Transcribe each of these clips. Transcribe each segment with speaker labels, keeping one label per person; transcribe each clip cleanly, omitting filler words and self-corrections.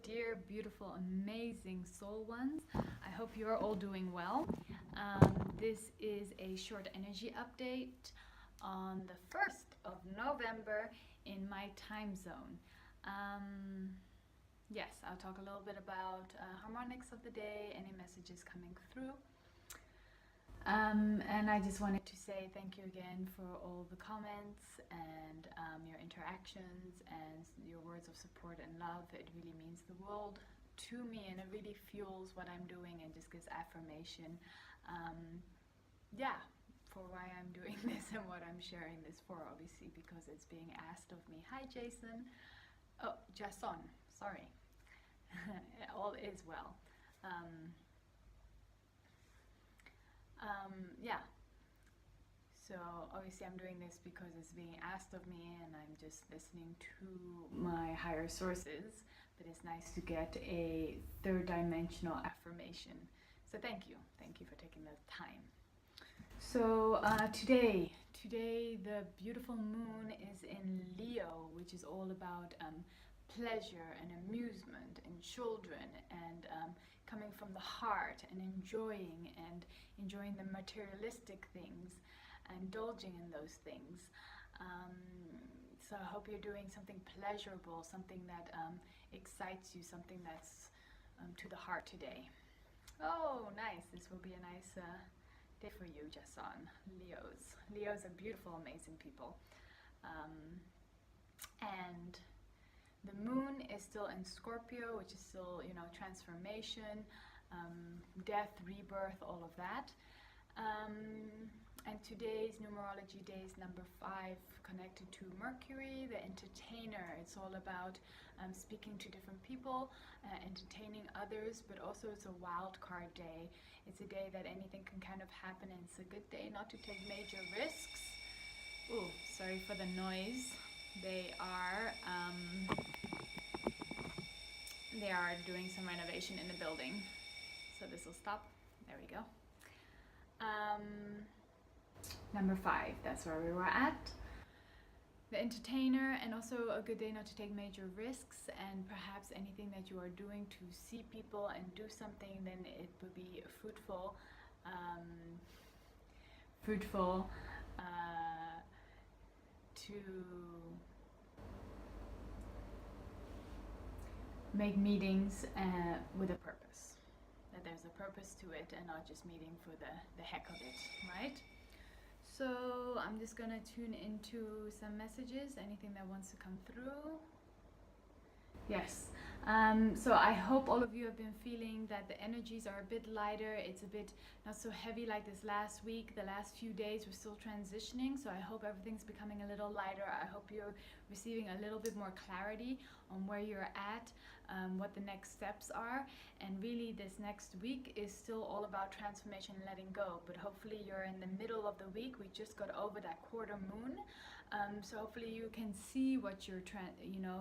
Speaker 1: dear, beautiful, amazing soul ones. I hope you're all doing well. This is a short energy update on the 1st of November in my time zone. Yes, I'll talk a little bit about harmonics of the day, any messages coming through. And I just wanted to say thank you again for all the comments and your interactions and your words of support and love. It really means the world to me, and it really fuels what I'm doing and just gives affirmation, for why I'm doing this and what I'm sharing this for, obviously, because it's being asked of me. Hi, Jason. Oh, Jason, sorry. All is well. So obviously I'm doing this because it's being asked of me and I'm just listening to my higher sources, but it's nice to get a third dimensional affirmation. So thank you for taking the time. So today the beautiful moon is in Leo, which is all about pleasure and amusement and children and coming from the heart and enjoying the materialistic things, indulging in those things. So I hope you're doing something pleasurable, something that excites you, something that's to the heart today. Oh, nice. This will be a nice day for you, Jason. Leos are beautiful, amazing people. And the moon is still in Scorpio, which is still, transformation, death, rebirth, all of that. And today's numerology day is number 5, connected to Mercury, the entertainer. It's all about speaking to different people, entertaining others, but also it's a wild card day. It's a day that anything can kind of happen, and it's a good day not to take major risks. Ooh, sorry for the noise. They are doing some renovation in the building, so this will stop. There we go. Number 5, that's where we were at. The entertainer, and also a good day not to take major risks, and perhaps anything that you are doing to see people and do something, then it would be fruitful to make meetings with a purpose. That there's a purpose to it and not just meeting for the heck of it, right? So I'm just gonna tune into some messages, anything that wants to come through. Yes. So I hope all of you have been feeling that the energies are a bit lighter. It's a bit not so heavy like this last week. The last few days we're still transitioning, so I hope everything's becoming a little lighter. I hope you're receiving a little bit more clarity on where you're at, what the next steps are. And really this next week is still all about transformation and letting go, but hopefully you're in the middle of the week. We just got over that quarter moon. So hopefully you can see what you're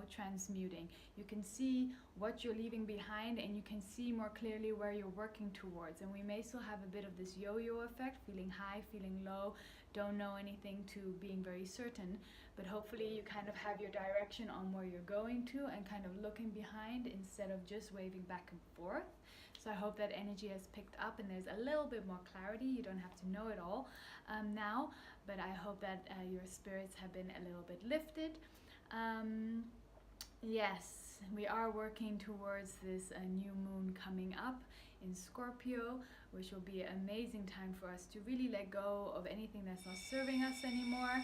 Speaker 1: transmuting. You can see what you're leaving behind, and you can see more clearly where you're working towards. And we may still have a bit of this yo-yo effect, feeling high, feeling low, don't know anything, to being very certain. But hopefully you kind of have your direction on where you're going to, and kind of looking behind instead of just waving back and forth. So I hope that energy has picked up and there's a little bit more clarity. You don't have to know it all now, but I hope that your spirits have been a little bit lifted. Yes, we are working towards this new moon coming up in Scorpio, which will be an amazing time for us to really let go of anything that's not serving us anymore.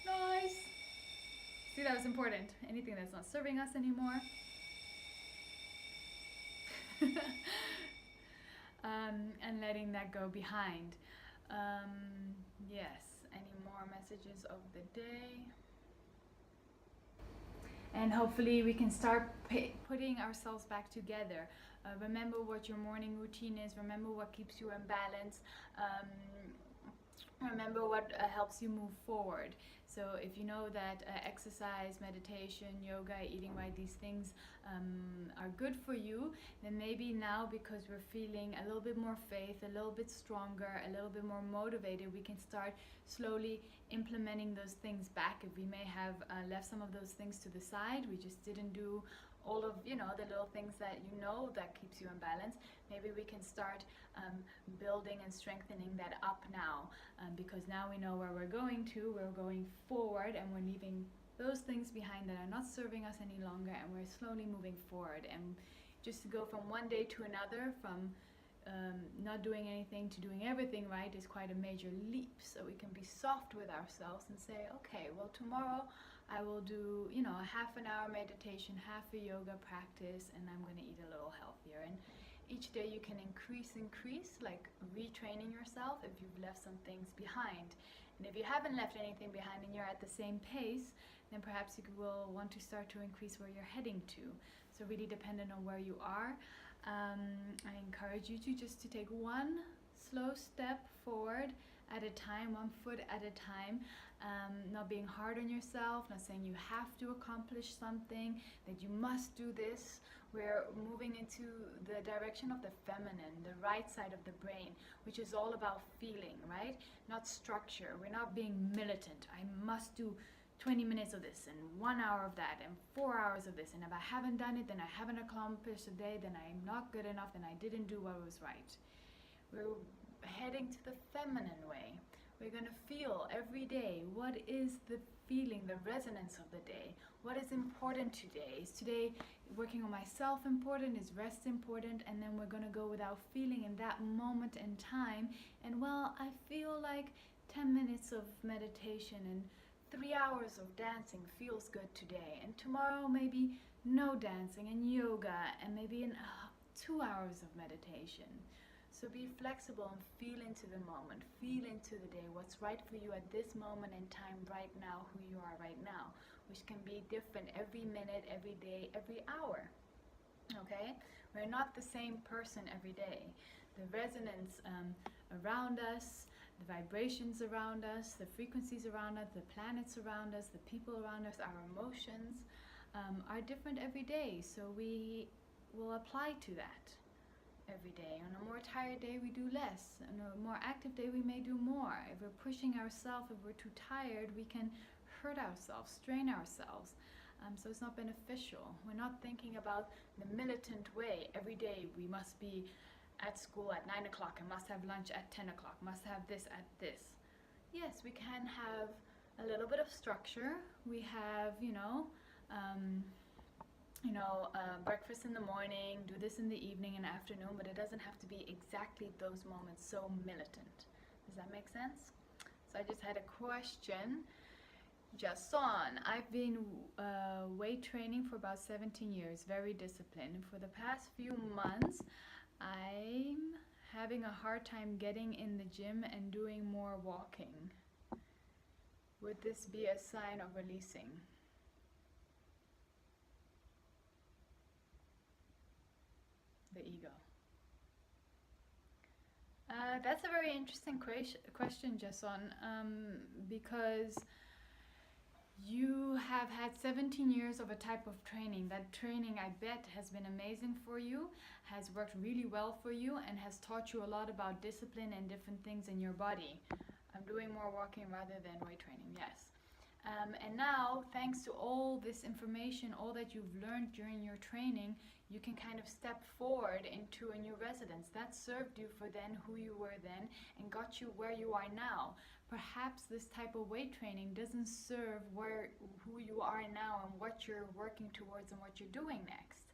Speaker 1: Nice. See, that was important. Anything that's not serving us anymore. And letting that go behind. Yes, any more messages of the day? And hopefully we can start putting ourselves back together. Remember what your morning routine is. Remember what keeps you in balance. Remember what helps you move forward. So if you know that exercise, meditation, yoga, eating right, these things are good for you, then maybe now, because we're feeling a little bit more faith, a little bit stronger, a little bit more motivated, we can start slowly implementing those things back. If we may have left some of those things to the side, we just didn't do all of, you know, the little things that you know that keeps you in balance, maybe we can start building and strengthening that up now, because now we know where we're going forward, and we're leaving those things behind that are not serving us any longer, and we're slowly moving forward. And just to go from one day to another, from not doing anything to doing everything right, is quite a major leap. So we can be soft with ourselves and say, okay, well, tomorrow I will do, you know, a half an hour meditation, half a yoga practice, and I'm going to eat a little healthier. And each day you can increase, like retraining yourself if you've left some things behind. And if you haven't left anything behind and you're at the same pace, then perhaps you will want to start to increase where you're heading to. So really dependent on where you are. I encourage you to just to take one slow step forward at a time, one foot at a time, not being hard on yourself, not saying you have to accomplish something, that you must do this. We're moving into the direction of the feminine, the right side of the brain, which is all about feeling, right? Not structure. We're not being militant. I must do 20 minutes of this and 1 hour of that and 4 hours of this, and if I haven't done it, then I haven't accomplished a day, then I'm not good enough, then I didn't do what was right. We're heading to the feminine way. We're going to feel every day, what is the feeling, the resonance of the day, what is important today. Is today working on myself important, is rest important, and then we're going to go without feeling in that moment in time, and well, I feel like 10 minutes of meditation and 3 hours of dancing feels good today, and tomorrow maybe no dancing and yoga, and maybe 2 hours of meditation. So be flexible and feel into the moment, feel into the day, what's right for you at this moment in time, right now, who you are right now, which can be different every minute, every day, every hour. Okay? We're not the same person every day. The resonance around us, the vibrations around us, the frequencies around us, the planets around us, the people around us, our emotions are different every day. So we will apply to that every day. On a more tired day, we do less. On a more active day, we may do more. If we're pushing ourselves, if we're too tired, we can hurt ourselves, strain ourselves. So it's not beneficial. We're not thinking about the militant way. Every day we must be at school at 9 o'clock and must have lunch at 10 o'clock, must have this at this. Yes, we can have a little bit of structure. We have, breakfast in the morning, do this in the evening and afternoon, but it doesn't have to be exactly those moments so militant. Does that make sense? So I just had a question. Jason, I've been weight training for about 17 years, very disciplined. For the past few months, I'm having a hard time getting in the gym and doing more walking. Would this be a sign of releasing? The ego. That's a very interesting question, Jason, because you have had 17 years of a type of training. That training, I bet, has been amazing for you, has worked really well for you, and has taught you a lot about discipline and different things in your body. I'm doing more walking rather than weight training, yes. And now, thanks to all this information, all that you've learned during your training, you can kind of step forward into a new resonance. That served you for then who you were then and got you where you are now. Perhaps this type of weight training doesn't serve who you are now and what you're working towards and what you're doing next.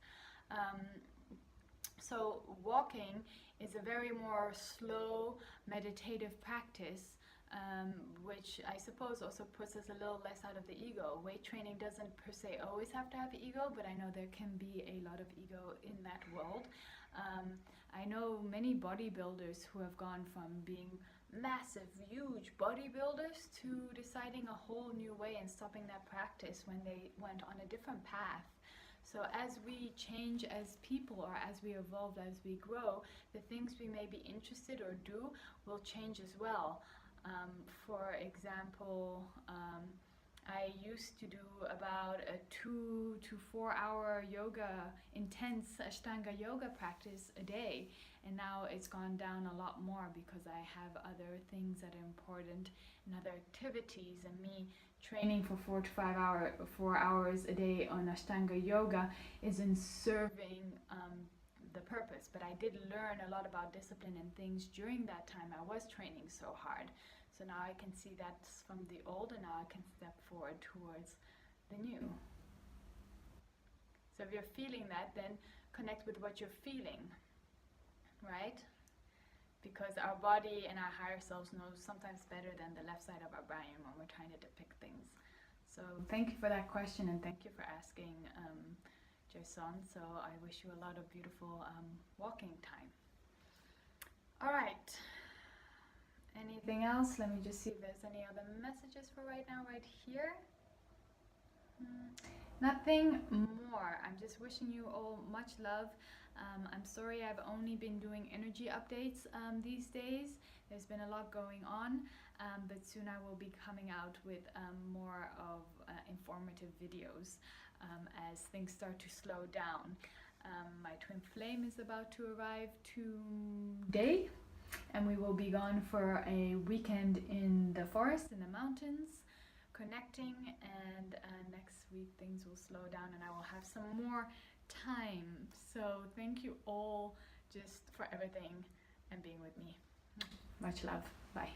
Speaker 1: So walking is a very more slow meditative practice, which I suppose also puts us a little less out of the ego. Weight training doesn't per se always have to have ego, but I know there can be a lot of ego in that world. I know many bodybuilders who have gone from being massive, huge bodybuilders to deciding a whole new way and stopping that practice when they went on a different path. So as we change as people, or as we evolve, as we grow, the things we may be interested or do will change as well. For example, I used to do about a 2 to 4 hour yoga, intense Ashtanga yoga practice a day, and now it's gone down a lot more because I have other things that are important and other activities, and me training for 4 hours a day on Ashtanga yoga isn't serving the purpose. But I did learn a lot about discipline and things during that time I was training so hard. So now I can see that's from the old, and now I can step forward towards the new. So if you're feeling that, then connect with what you're feeling, right? Because our body and our higher selves know sometimes better than the left side of our brain when we're trying to depict things. So thank you for that question, and thank you for asking, Jason. So I wish you a lot of beautiful walking time. All right. Anything else? Let me just see if there's any other messages for right now, right here. Nothing more. I'm just wishing you all much love. I'm sorry I've only been doing energy updates these days. There's been a lot going on, but soon I will be coming out with more of informative videos as things start to slow down. My twin flame is about to arrive today, and we will be gone for a weekend in the forest, in the mountains, connecting, and next week things will slow down and I will have some more time. So thank you all just for everything and being with me. Much love. Bye.